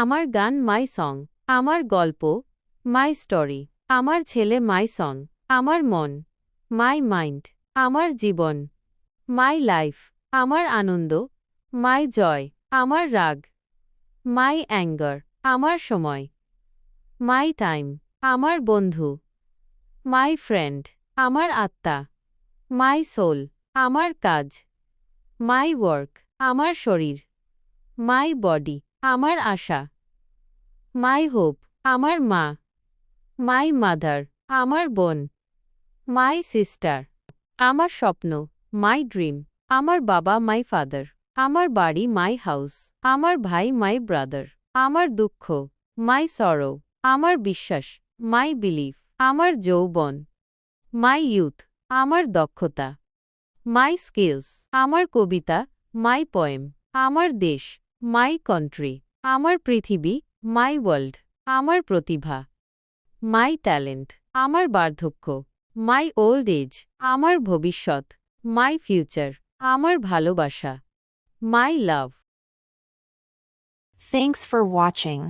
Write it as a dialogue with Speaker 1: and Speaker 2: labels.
Speaker 1: আমার গান মাই সং। আমার গল্প মাই স্টোরি। আমার ছেলে মাই সং। আমার মন মাই মাইন্ড। আমার জীবন মাই লাইফ। আমার আনন্দ মাই জয়। আমার রাগ মাই অ্যাঙ্গার। আমার সময় মাই টাইম। আমার বন্ধু মাই ফ্রেন্ড। আমার আত্মা মাই সোল। আমার কাজ মাই ওয়ার্ক। আমার শরীর মাই বডি। আমার আশা মাই হোপ। আমার মা মাই মাদার। আমার বোন মাই সিস্টার। আমার স্বপ্ন মাই ড্রিম। আমার বাবা মাই ফাদার। আমার বাড়ি মাই হাউস। আমার ভাই মাই ব্রাদার। আমার দুঃখ মাই সরো। আমার বিশ্বাস মাই বিলিফ। আমার যৌবন মাই ইউথ। আমার দক্ষতা মাই স্কিলস। আমার কবিতা মাই পোয়েম। আমার দেশ মাই কান্ট্রি। আমার পৃথিবী মাই ওয়ার্ল্ড। আমার প্রতিভা মাই ট্যালেন্ট। আমার বার্ধক্য মাই ওল্ড এজ। আমার ভবিষ্যৎ মাই ফিউচার। আমার ভালোবাসা মাই লাভ।
Speaker 2: Thanks for watching.